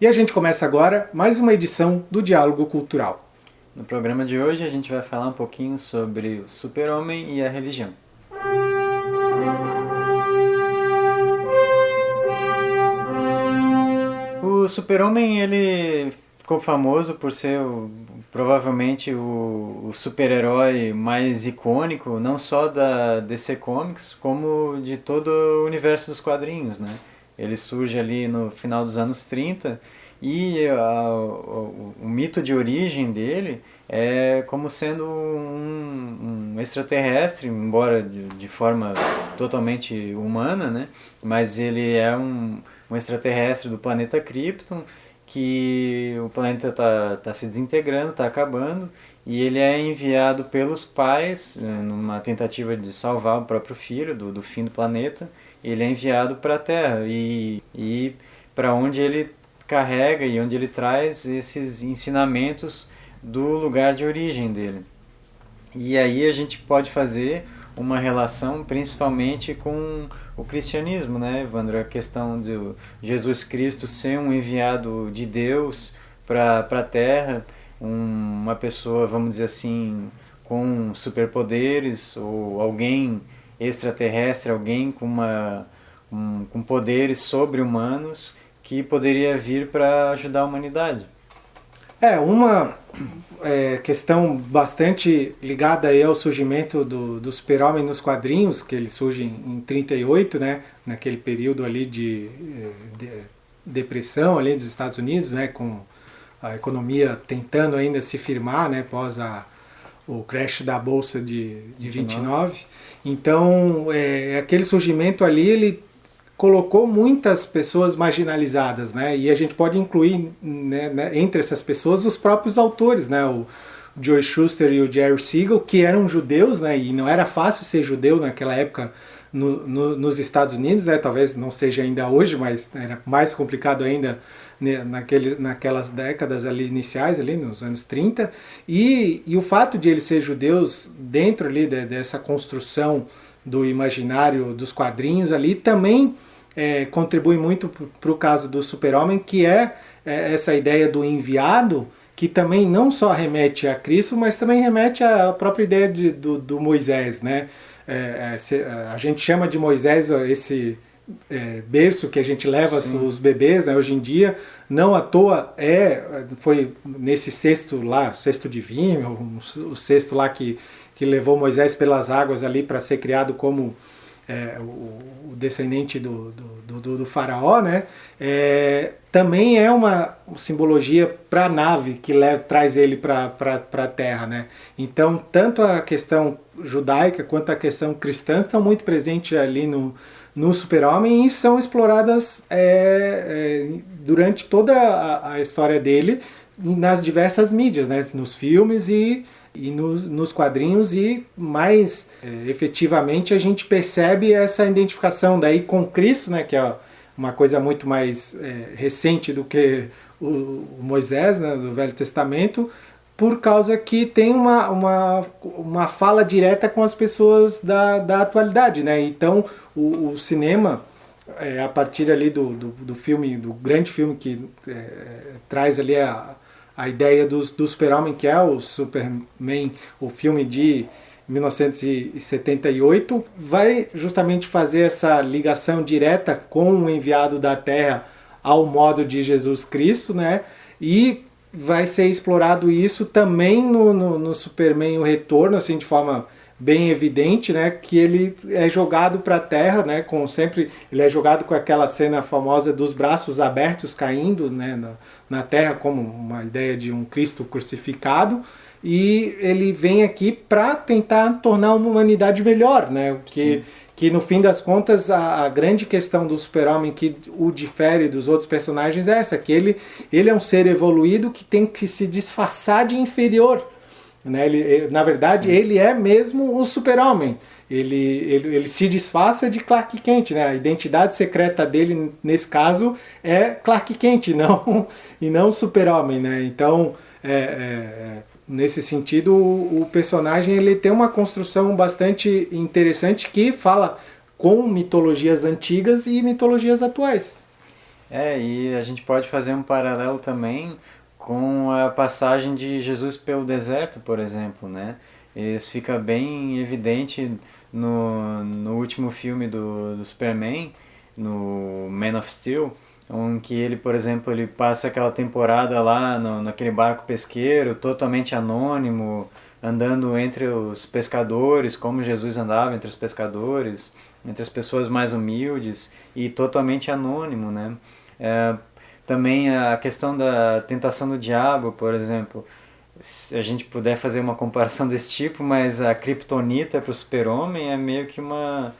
a gente começa agora mais uma edição do Diálogo Cultural. No programa de hoje a gente vai falar um pouquinho sobre o super-homem e a religião. O super-homem, ele ficou famoso por ser provavelmente o super-herói mais icônico, não só da DC Comics, como de todo o universo dos quadrinhos, né? Ele surge ali no final dos anos 30 e o mito de origem dele é como sendo um extraterrestre, embora de forma totalmente humana, né? Mas ele é um extraterrestre do planeta Krypton, que o planeta tá se desintegrando, está acabando, e ele é enviado pelos pais, numa tentativa de salvar o próprio filho do fim do planeta. Ele é enviado para a Terra e para onde ele carrega e onde ele traz esses ensinamentos do lugar de origem dele. E aí a gente pode fazer uma relação principalmente com o cristianismo, né, Evandro? A questão de Jesus Cristo ser um enviado de Deus para a Terra, uma pessoa, vamos dizer assim, com superpoderes, ou alguém extraterrestre, alguém com poderes sobre-humanos que poderia vir para ajudar a humanidade. Uma questão bastante ligada aí ao surgimento do super-homem nos quadrinhos, que ele surge em 38, né, naquele período ali de depressão ali dos Estados Unidos, né, com a economia tentando ainda se firmar, né, após o crash da Bolsa de 29. Então, aquele surgimento ali, ele colocou muitas pessoas marginalizadas, né? E a gente pode incluir, né, entre essas pessoas os próprios autores, né? O Joe Shuster e o Jerry Siegel, que eram judeus, né? E não era fácil ser judeu naquela época nos Estados Unidos, né? Talvez não seja ainda hoje, mas era mais complicado ainda, né, naquelas décadas ali iniciais, ali nos anos 30. E o fato de eles serem judeus dentro ali dessa construção do imaginário dos quadrinhos ali também contribui muito para o caso do super-homem, que é essa ideia do enviado, que também não só remete a Cristo, mas também remete à própria ideia do Moisés, né? A gente chama de Moisés esse berço que a gente leva os bebês, né, hoje em dia, não à toa foi nesse cesto lá, cesto divino, o cesto lá que levou Moisés pelas águas ali para ser criado como o descendente do faraó, né? Também é uma simbologia para a nave que traz ele para a terra, né? Então, tanto a questão judaica quanto a questão cristã estão muito presentes ali no super-homem e são exploradas durante toda a história dele nas diversas mídias, né? Nos filmes e nos quadrinhos, e mais efetivamente a gente percebe essa identificação daí com Cristo, né, que é uma coisa muito mais recente do que o Moisés, né, do Velho Testamento, por causa que tem uma fala direta com as pessoas da atualidade, né? Então o cinema, a partir ali do filme, do grande filme que traz ali a ideia do super-homem, que é o Superman, o filme de 1978, vai justamente fazer essa ligação direta com o enviado da Terra ao modo de Jesus Cristo, né? E vai ser explorado isso também no Superman O Retorno, assim, de forma bem evidente, né, que ele é jogado para a Terra, né, ele é jogado com aquela cena famosa dos braços abertos caindo, né, na Terra, como uma ideia de um Cristo crucificado, e ele vem aqui para tentar tornar uma humanidade melhor, né, que no fim das contas a grande questão do super-homem que o difere dos outros personagens é essa, que ele é um ser evoluído que tem que se disfarçar de inferior, né? Na verdade, ele é mesmo um super-homem. Ele se disfarça de Clark Kent, né? A identidade secreta dele, nesse caso, é Clark Kent, e não super-homem, né? Então, nesse sentido, o personagem ele tem uma construção bastante interessante que fala com mitologias antigas e mitologias atuais. E a gente pode fazer um paralelo também com a passagem de Jesus pelo deserto, por exemplo, né? Isso fica bem evidente no último filme do Superman, no Man of Steel, em que ele, por exemplo, ele passa aquela temporada lá naquele barco pesqueiro, totalmente anônimo, andando entre os pescadores, como Jesus andava entre os pescadores, entre as pessoas mais humildes e totalmente anônimo, né? É, também a questão da tentação do diabo, por exemplo, se a gente puder fazer uma comparação desse tipo, mas a Kryptonita para o super-homem é meio que uma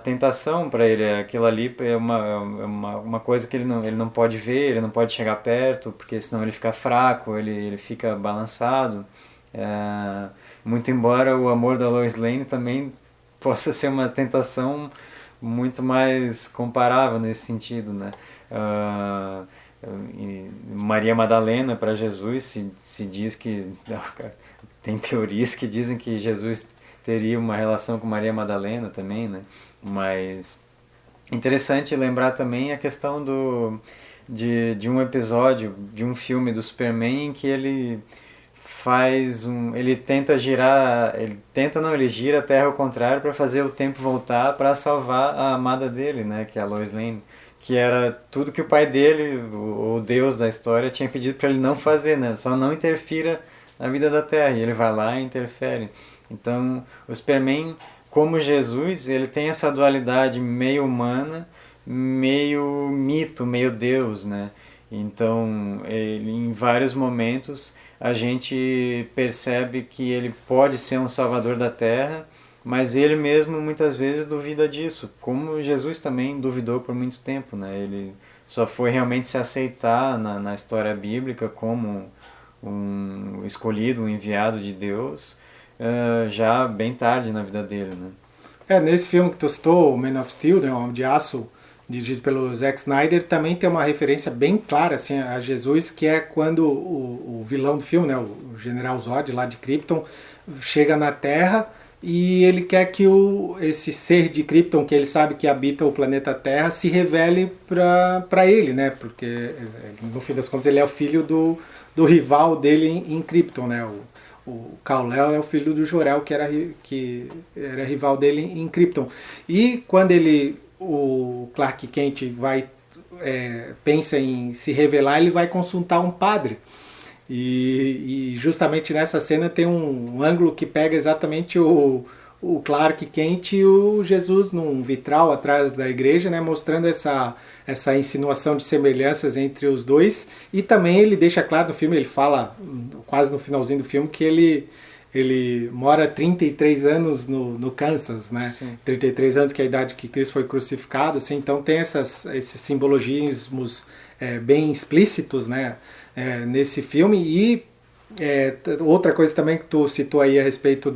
tentação para ele. Aquilo ali é uma coisa que ele não pode ver, ele não pode chegar perto, porque senão ele fica fraco, ele fica balançado. É, muito embora o amor da Lois Lane também possa ser uma tentação muito mais comparável nesse sentido, né? Ah, e Maria Madalena para Jesus se diz que tem teorias que dizem que Jesus teria uma relação com Maria Madalena também, né? Mas interessante lembrar também a questão de um episódio de um filme do Superman em que ele tenta girar, ele gira a Terra ao contrário para fazer o tempo voltar para salvar a amada dele, né, que é a Lois Lane, que era tudo que o pai dele, o Deus da história, tinha pedido para ele não fazer, né, só não interfira na vida da Terra, e ele vai lá e interfere. Então, o Superman, como Jesus, ele tem essa dualidade meio humana, meio mito, meio Deus, né? Então, ele, em vários momentos, a gente percebe que ele pode ser um salvador da terra, mas ele mesmo muitas vezes duvida disso, como Jesus também duvidou por muito tempo, né? Ele só foi realmente se aceitar na história bíblica como um escolhido, um enviado de Deus, já bem tarde na vida dele, né? Nesse filme que tu citou, o Man of Steel, né, o Homem de Aço, dirigido pelo Zack Snyder, também tem uma referência bem clara assim, a Jesus, que é quando o vilão do filme, né, o General Zod, lá de Krypton, chega na Terra e ele quer que esse ser de Krypton, que ele sabe que habita o planeta Terra, se revele para ele, né, porque no fim das contas ele é o filho do rival dele em Krypton, né, o Kal-El é o filho do Jor-El, que era rival dele em Krypton. E quando o Clark Kent pensa em se revelar, ele vai consultar um padre. E justamente nessa cena tem um ângulo que pega exatamente o Clark Kent e o Jesus num vitral atrás da igreja, né, mostrando essa insinuação de semelhanças entre os dois. E também ele deixa claro no filme, ele fala quase no finalzinho do filme que ele mora 33 anos no Kansas, né? Sim. 33 anos que é a idade que Cristo foi crucificado, assim, então tem esses simbologismos bem explícitos, né, nesse filme. E outra coisa também que tu citou aí a respeito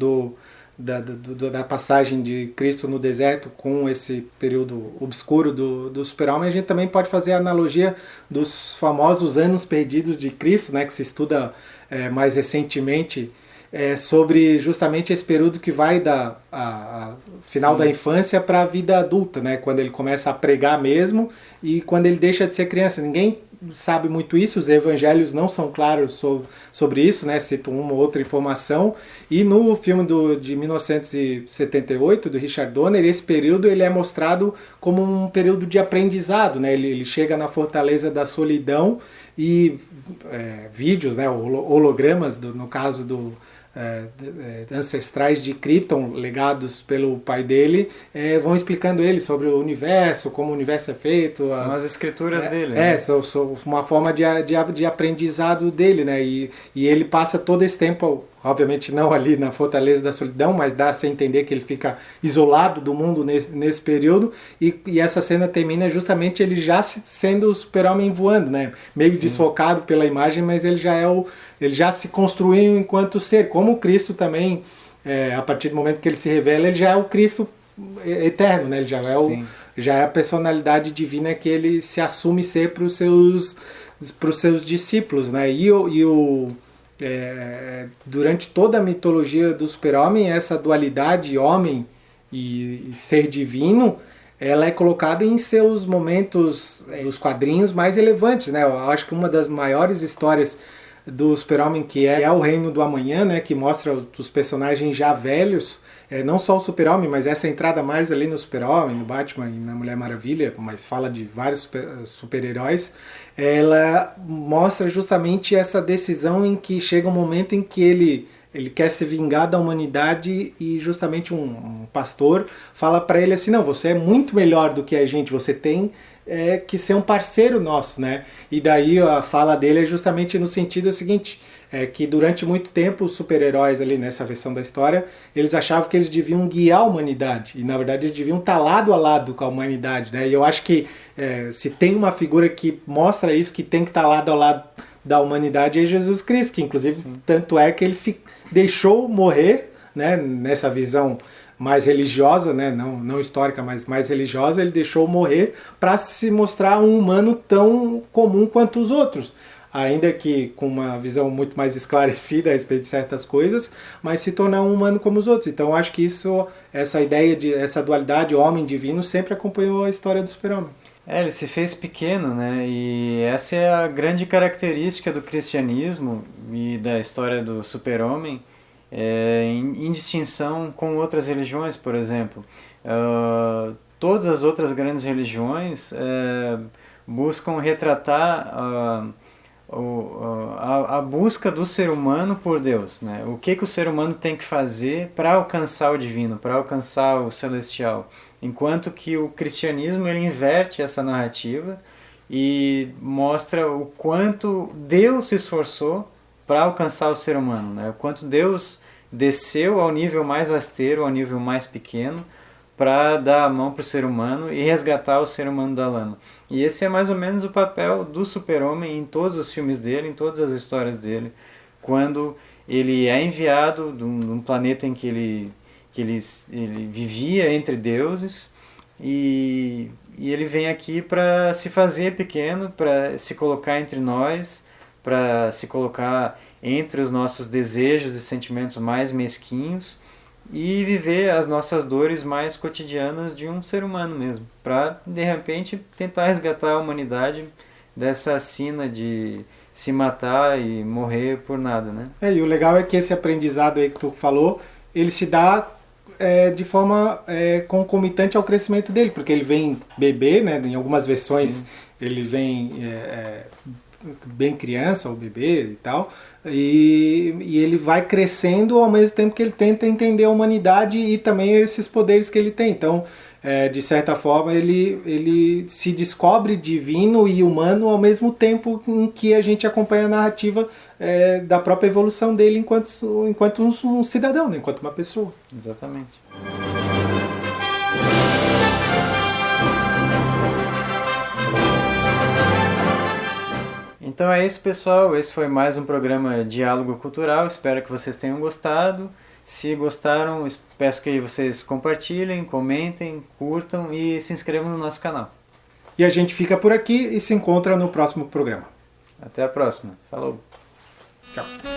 da passagem de Cristo no deserto com esse período obscuro do Super-Homem, a gente também pode fazer a analogia dos famosos anos perdidos de Cristo, né, que se estuda mais recentemente, sobre justamente esse período que vai da final Sim. da infância para a vida adulta, né, quando ele começa a pregar mesmo e quando ele deixa de ser criança. Ninguém sabe muito isso, os evangelhos não são claros sobre isso, né? Cito uma ou outra informação. E no filme de 1978, do Richard Donner, esse período ele é mostrado como um período de aprendizado, né? Ele chega na Fortaleza da Solidão e vídeos, né? Hologramas, no caso ancestrais de Krypton, legados pelo pai dele, vão explicando ele sobre o universo, como o universo é feito. São as escrituras dele. Né? São uma forma de aprendizado dele, né? E ele passa todo esse tempo, obviamente não ali na Fortaleza da Solidão, mas dá a se entender que ele fica isolado do mundo nesse período, e essa cena termina justamente ele já sendo o Super-Homem voando, né? Meio Sim. desfocado pela imagem, mas ele já se construiu enquanto ser, como o Cristo também, a partir do momento que ele se revela, ele já é o Cristo eterno, né? Ele já é a personalidade divina que ele se assume ser para os seus discípulos, né? Durante toda a mitologia do Super-Homem, essa dualidade homem e ser divino ela é colocada em seus momentos dos quadrinhos mais relevantes, né? Eu acho que uma das maiores histórias do Super-Homem, que é o Reino do Amanhã, né? Que mostra os personagens já velhos, não só o Super-Homem, mas essa entrada mais ali no Super-Homem, no Batman e na Mulher Maravilha, mas fala de vários super-heróis, ela mostra justamente essa decisão em que chega um momento em que ele quer se vingar da humanidade e justamente um pastor fala para ele assim, não, você é muito melhor do que a gente, você tem que ser um parceiro nosso, né? E daí a fala dele é justamente no sentido seguinte, que durante muito tempo os super-heróis ali nessa versão da história, eles achavam que eles deviam guiar a humanidade, e na verdade eles deviam estar lado a lado com a humanidade, né? E eu acho que se tem uma figura que mostra isso, que tem que estar lado a lado da humanidade, é Jesus Cristo, que inclusive tanto é que ele se deixou morrer, né, nessa visão mais religiosa, né, não histórica, mas mais religiosa, ele deixou morrer para se mostrar um humano tão comum quanto os outros, ainda que com uma visão muito mais esclarecida a respeito de certas coisas, mas se tornar um humano como os outros. Então acho que essa ideia de essa dualidade homem-divino sempre acompanhou a história do Super-Homem. Ele se fez pequeno, né? E essa é a grande característica do cristianismo e da história do Super-Homem, em distinção com outras religiões, por exemplo. Todas as outras grandes religiões buscam retratar a busca do ser humano por Deus, né? O que o ser humano tem que fazer para alcançar o divino, para alcançar o celestial. Enquanto que o cristianismo ele inverte essa narrativa e mostra o quanto Deus se esforçou para alcançar o ser humano, né? O quanto Deus desceu ao nível mais rasteiro, ao nível mais pequeno, para dar a mão para o ser humano e resgatar o ser humano da lama. E esse é mais ou menos o papel do Super-Homem em todos os filmes dele, em todas as histórias dele, quando ele é enviado de um planeta em que ele vivia entre deuses e ele vem aqui para se fazer pequeno, para se colocar entre nós, para se colocar entre os nossos desejos e sentimentos mais mesquinhos e viver as nossas dores mais cotidianas de um ser humano mesmo, para de repente tentar resgatar a humanidade dessa sina de se matar e morrer por nada, né? E o legal é que esse aprendizado aí que tu falou, ele se dá de forma concomitante ao crescimento dele, porque ele vem bebê, né? Em algumas versões Sim. ele vem bem criança ou bebê e tal, e ele vai crescendo ao mesmo tempo que ele tenta entender a humanidade e também esses poderes que ele tem. Então, de certa forma, ele se descobre divino e humano ao mesmo tempo em que a gente acompanha a narrativa da própria evolução dele enquanto um cidadão, né? Enquanto uma pessoa. Exatamente. Então é isso, pessoal. Esse foi mais um programa Diálogo Cultural. Espero que vocês tenham gostado. Se gostaram, peço que vocês compartilhem, comentem, curtam e se inscrevam no nosso canal. E a gente fica por aqui e se encontra no próximo programa. Até a próxima. Falou. Tchau.